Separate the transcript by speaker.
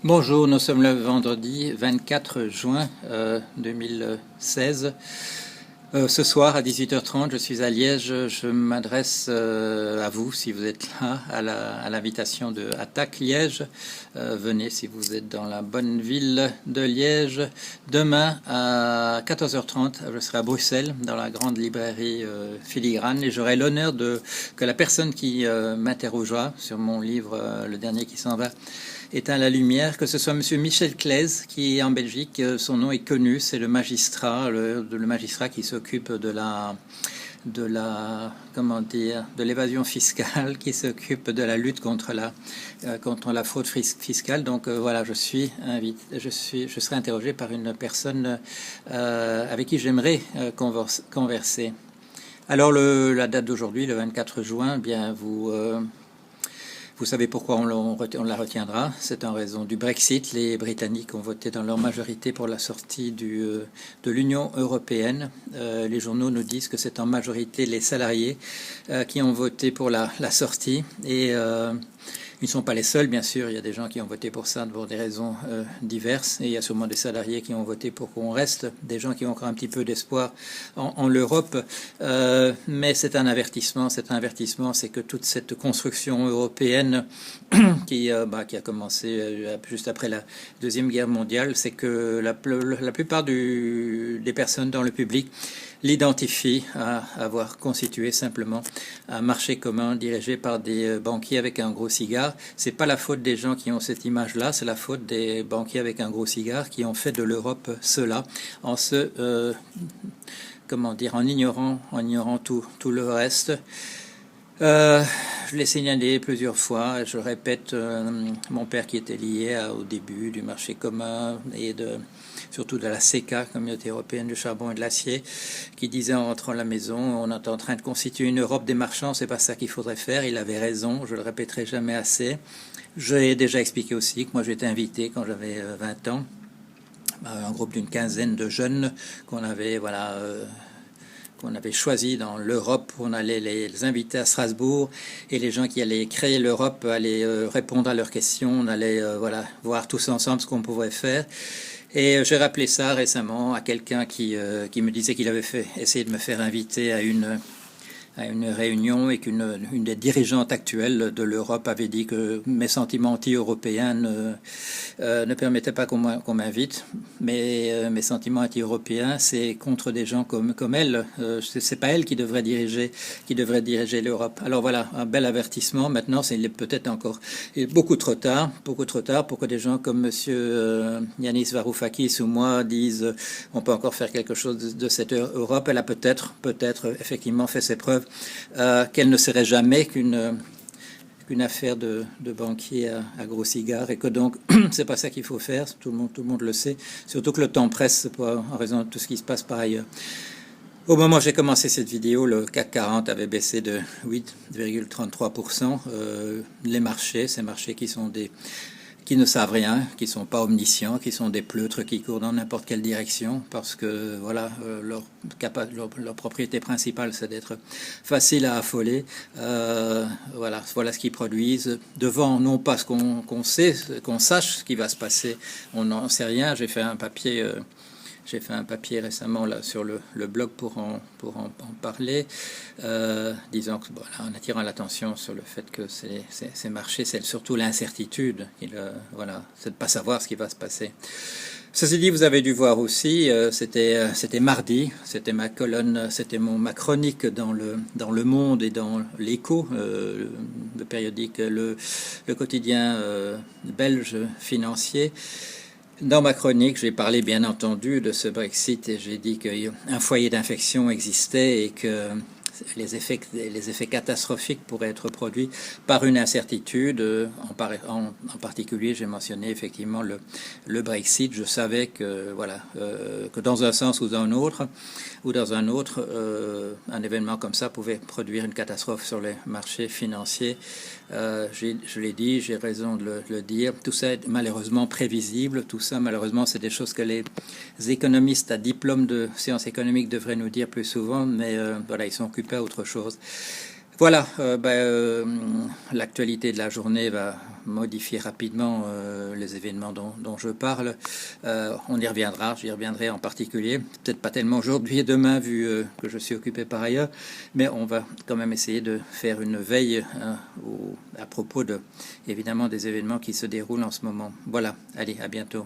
Speaker 1: Bonjour, nous sommes le vendredi 24 juin 2016. Ce soir à 18h30, je suis à Liège. Je m'adresse à vous si vous êtes là, à l'invitation de Attaque Liège. Venez si vous êtes dans la bonne ville de Liège. Demain à 14h30, je serai à Bruxelles dans la grande librairie Filigrane et j'aurai l'honneur que la personne qui m'interrogera sur mon livre, le dernier qui s'en va, éteint la lumière, que ce soit Monsieur Michel Claise qui est en Belgique. Son nom est connu, c'est le magistrat, le magistrat qui s'occupe de l'évasion fiscale, qui s'occupe de la lutte contre la fraude fiscale. Donc voilà, je serai interrogé par une personne avec qui j'aimerais converser. Alors la date d'aujourd'hui, le 24 juin, bien vous savez pourquoi on la retiendra. C'est en raison du Brexit. Les Britanniques ont voté dans leur majorité pour la sortie de l'Union européenne. Les journaux nous disent que c'est en majorité les salariés qui ont voté pour la sortie. Et ils ne sont pas les seuls, bien sûr. Il y a des gens qui ont voté pour ça pour des raisons diverses. Et il y a sûrement des salariés qui ont voté pour qu'on reste, des gens qui ont encore un petit peu d'espoir en l'Europe. Mais c'est un avertissement. C'est que toute cette construction européenne qui a commencé juste après la Deuxième Guerre mondiale, c'est que la plupart des personnes dans le public l'identifie à avoir constitué simplement un marché commun dirigé par des banquiers avec un gros cigare. C'est pas la faute des gens qui ont cette image-là, c'est la faute des banquiers avec un gros cigare qui ont fait de l'Europe cela, en en ignorant tout le reste. Je l'ai signalé plusieurs fois, je répète, mon père qui était lié au début du marché commun et surtout de la CECA, Communauté européenne du charbon et de l'acier, qui disait en rentrant à la maison, on est en train de constituer une Europe des marchands, c'est pas ça qu'il faudrait faire. Il avait raison, je le répéterai jamais assez. J'ai déjà expliqué aussi que moi j'ai été invité quand j'avais 20 ans, un groupe d'une quinzaine de jeunes qu'on avait choisi dans l'Europe. On allait les inviter à Strasbourg et les gens qui allaient créer l'Europe allaient répondre à leurs questions. On allait voir tous ensemble ce qu'on pouvait faire. Et j'ai rappelé ça récemment à quelqu'un qui me disait qu'il avait essayé de me faire inviter à une réunion et qu'une des dirigeantes actuelles de l'Europe avait dit que mes sentiments anti-européens ne permettaient pas qu'on m'invite. Mais mes sentiments anti-européens, c'est contre des gens comme elle. C'est pas elle qui devrait diriger l'Europe. Alors voilà, un bel avertissement. Maintenant, il est peut-être encore beaucoup trop tard pour que des gens comme Monsieur Yanis Varoufakis ou moi disent on peut encore faire quelque chose de cette Europe. Elle a peut-être effectivement fait ses preuves. Qu'elle ne serait jamais qu'une affaire de banquier à gros cigares et que donc c'est pas ça qu'il faut faire. Tout le monde le sait. Surtout que le temps presse en raison de tout ce qui se passe par ailleurs. Au moment où j'ai commencé cette vidéo, le CAC 40 avait baissé de 8,33%. Ces marchés qui ne savent rien, qui sont pas omniscients, qui sont des pleutres qui courent dans n'importe quelle direction, parce que leur propriété principale, c'est d'être facile à affoler. Voilà ce qu'ils produisent. Devant, non pas ce qu'on sache ce qui va se passer, on n'en sait rien. J'ai fait un papier récemment là sur le blog pour en parler, disant que en attirant l'attention sur le fait que ces marchés, c'est surtout l'incertitude, c'est de pas savoir ce qui va se passer. Ceci dit, vous avez dû voir aussi, c'était mardi, c'était ma chronique dans le Monde et dans l'Écho, le périodique, le quotidien belge financier. Dans ma chronique, j'ai parlé bien entendu de ce Brexit et j'ai dit qu'un foyer d'infection existait et que les effets catastrophiques pourraient être produits par une incertitude. En particulier, j'ai mentionné effectivement le Brexit. Je savais que que dans un sens ou dans un autre, un événement comme ça pouvait produire une catastrophe sur les marchés financiers. Je l'ai dit, j'ai raison de le dire. Tout ça est malheureusement prévisible. Tout ça, malheureusement, c'est des choses que les économistes à diplôme de sciences économiques devraient nous dire plus souvent, mais ils sont occupés à autre chose. Voilà, l'actualité de la journée va modifier rapidement les événements dont je parle. On y reviendra, j'y reviendrai en particulier. Peut-être pas tellement aujourd'hui et demain, vu que je suis occupé par ailleurs, mais on va quand même essayer de faire une veille à propos évidemment des événements qui se déroulent en ce moment. Voilà, allez, à bientôt.